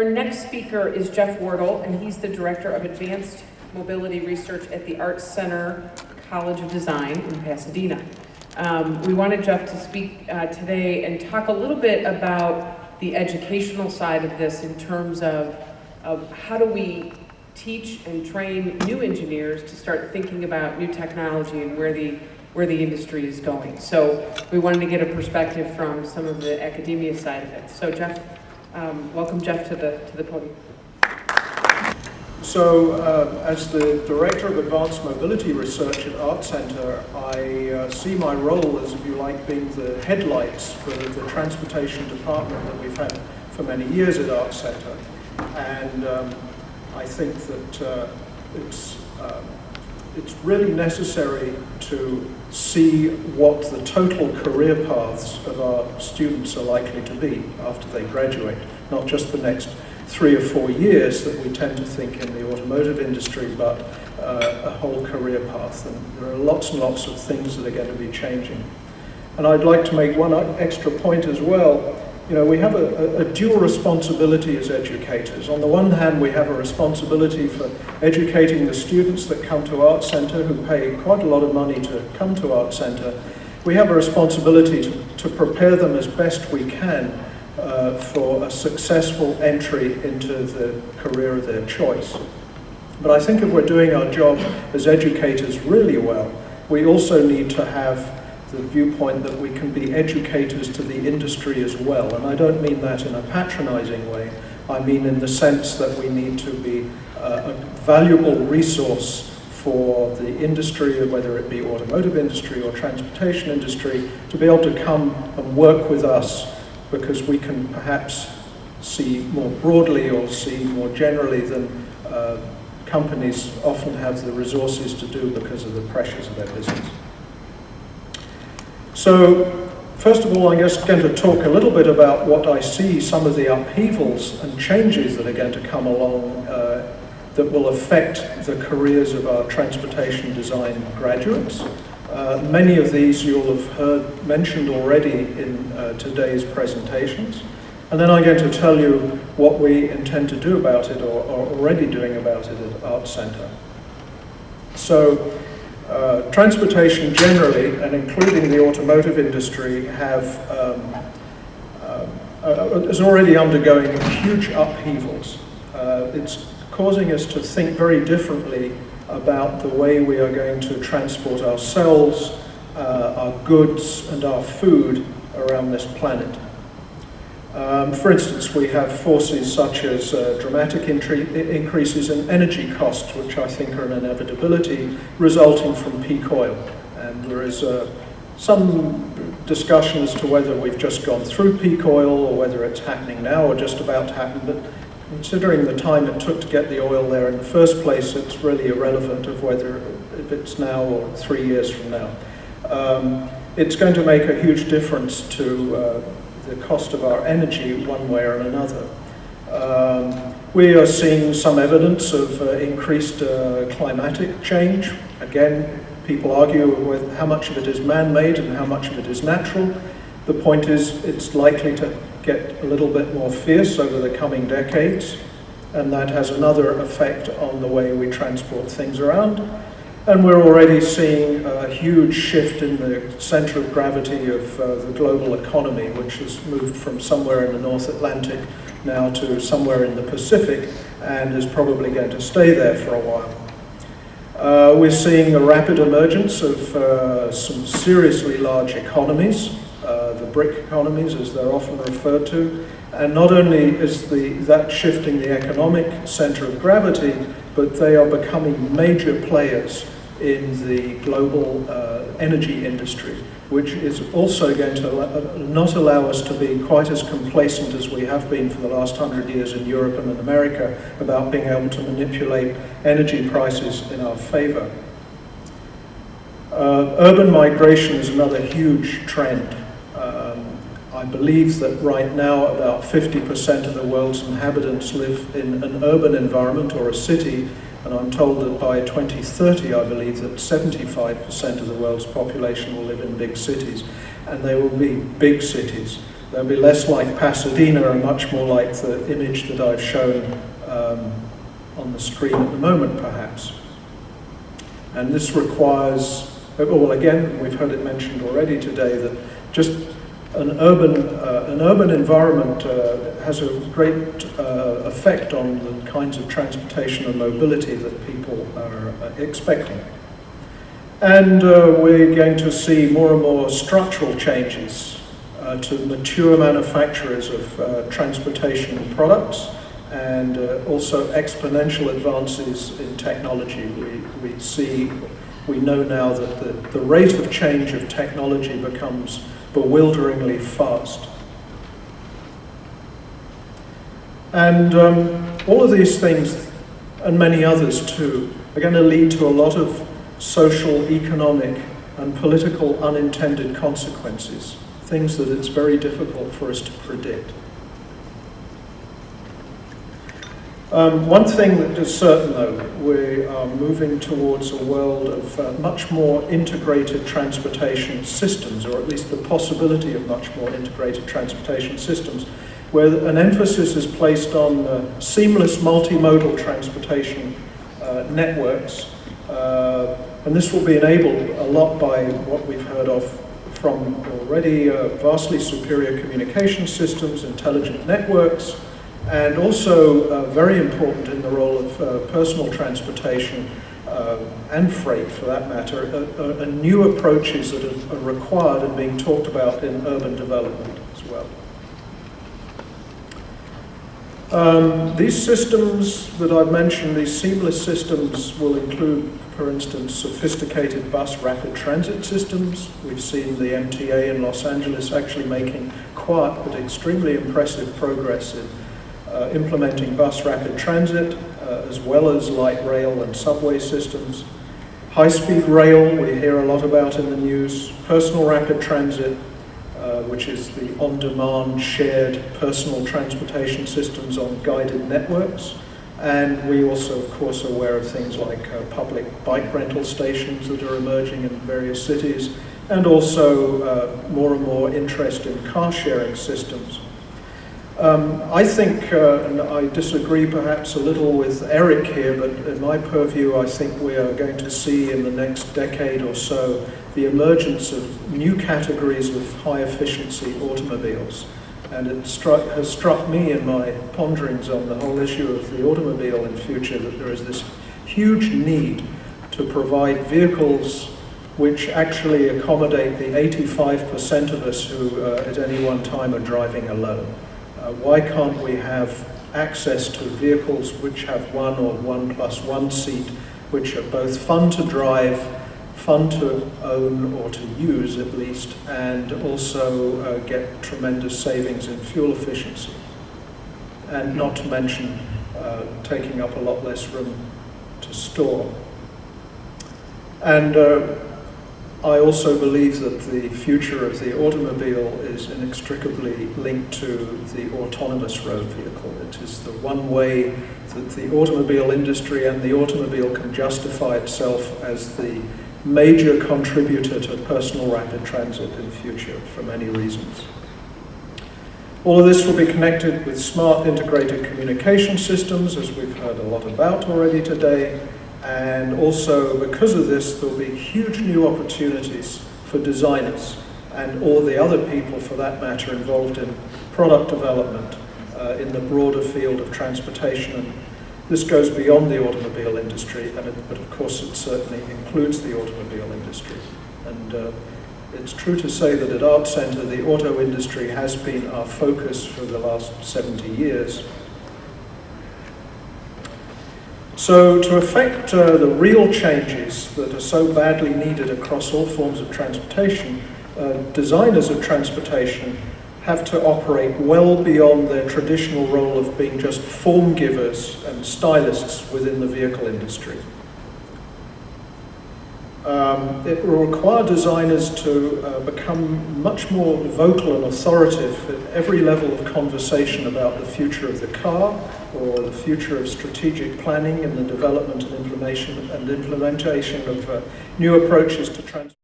Our next speaker is Geoff Wardle, and he's the Director of Advanced Mobility Research at the Arts Center College of Design in Pasadena. We wanted Geoff to speak today and talk a little bit about the educational side of this in terms of how do we teach and train new engineers to start thinking about new technology and where the industry is going. So we wanted to get a perspective from some of the academia side of it. So Geoff, welcome Geoff to the podium. So as the Director of Advanced Mobility Research at Art Center, I see my role as, if you like, being the headlights for the transportation department that we've had for many years at Art Center. And I think that it's really necessary to see what the total career paths of our students are likely to be after they graduate, not just the next 3 or 4 years that we tend to think in the automotive industry, but a whole career path. And there are lots and lots of things that are going to be changing. And I'd like to make one extra point as well. You know, we have a dual responsibility as educators. On the one hand, we have a responsibility for educating the students that come to Art Center, who pay quite a lot of money to come to Art Center. We have a responsibility to prepare them as best we can for a successful entry into the career of their choice. But I think if we're doing our job as educators really well, we also need to have the viewpoint that we can be educators to the industry as well. And I don't mean that in a patronizing way. I mean in the sense that we need to be a valuable resource for the industry, whether it be automotive industry or transportation industry, to be able to come and work with us, because we can perhaps see more broadly or see more generally than companies often have the resources to do because of the pressures of their business. So, first of all, I'm just going to talk a little bit about what I see some of the upheavals and changes that are going to come along that will affect the careers of our transportation design graduates. Many of these you'll have heard mentioned already in today's presentations. And then I'm going to tell you what we intend to do about it, or are already doing about it at Art Center. So, transportation generally, and including the automotive industry, is already undergoing huge upheavals. It's causing us to think very differently about the way we are going to transport ourselves, our goods, and our food around this planet. For instance, we have forces such as dramatic increases in energy costs, which I think are an inevitability, resulting from peak oil. And there is some discussion as to whether we've just gone through peak oil or whether it's happening now or just about to happen. But considering the time it took to get the oil there in the first place, it's really irrelevant of whether if it's now or 3 years from now. It's going to make a huge difference to the cost of our energy one way or another. We are seeing some evidence of increased climatic change. Again, people argue with how much of it is man-made and how much of it is natural. The point is, it's likely to get a little bit more fierce over the coming decades, and that has another effect on the way we transport things around. And we're already seeing a huge shift in the center of gravity of the global economy, which has moved from somewhere in the North Atlantic now to somewhere in the Pacific, and is probably going to stay there for a while. We're seeing the rapid emergence of some seriously large economies, the BRIC economies as they're often referred to, and not only is that shifting the economic center of gravity, but they are becoming major players in the global energy industry, which is also going to not allow us to be quite as complacent as we have been for the last 100 years in Europe and in America about being able to manipulate energy prices in our favor. Urban migration is another huge trend. I believe that right now about 50% of the world's inhabitants live in an urban environment or a city, and I'm told that by 2030 I believe that 75% of the world's population will live in big cities, and they will be big cities. They'll be less like Pasadena and much more like the image that I've shown on the screen at the moment, perhaps. And this requires, well, again, we've heard it mentioned already today, that just an urban environment has a great effect on the kinds of transportation and mobility that people are expecting. And we're going to see more and more structural changes to mature manufacturers of transportation products, and also exponential advances in technology. We know now that the rate of change of technology becomes bewilderingly fast. And all of these things, and many others too, are going to lead to a lot of social, economic, and political unintended consequences, things that it's very difficult for us to predict. One thing that is certain, though, we are moving towards a world of much more integrated transportation systems, or at least the possibility of much more integrated transportation systems, where an emphasis is placed on seamless multimodal transportation networks. And this will be enabled a lot by what we've heard of from already vastly superior communication systems, intelligent networks, and also very important in the role of personal transportation and freight, for that matter, are new approaches that are required and being talked about in urban development as well. These systems that I've mentioned, these seamless systems, will include, for instance, sophisticated bus rapid transit systems. We've seen the MTA in Los Angeles actually making quiet but extremely impressive progress in implementing bus rapid transit, as well as light rail and subway systems. High-speed rail, we hear a lot about in the news. Personal rapid transit, which is the on-demand shared personal transportation systems on guided networks. And we also, of course, are aware of things like public bike rental stations that are emerging in various cities, and also more and more interest in car-sharing systems. I think, and I disagree perhaps a little with Eric here, but in my purview, I think we are going to see in the next decade or so the emergence of new categories of high-efficiency automobiles. And it has struck me in my ponderings on the whole issue of the automobile in future that there is this huge need to provide vehicles which actually accommodate the 85% of us who at any one time are driving alone. Why can't we have access to vehicles which have one or 1+1 seat, which are both fun to drive, fun to own or to use at least, and also get tremendous savings in fuel efficiency, and not to mention taking up a lot less room to store. And I also believe that the future of the automobile is inextricably linked to the autonomous road vehicle. It is the one way that the automobile industry and the automobile can justify itself as the major contributor to personal rapid transit in the future for many reasons. All of this will be connected with smart integrated communication systems, as we've heard a lot about already today. And also, because of this, there'll be huge new opportunities for designers and all the other people, for that matter, involved in product development in the broader field of transportation. And this goes beyond the automobile industry, but of course it certainly includes the automobile industry. And it's true to say that at Art Center, the auto industry has been our focus for the last 70 years. So to effect the real changes that are so badly needed across all forms of transportation, designers of transportation have to operate well beyond their traditional role of being just form givers and stylists within the vehicle industry. It will require designers to become much more vocal and authoritative at every level of conversation about the future of the car, or the future of strategic planning and the development and implementation of new approaches to transport.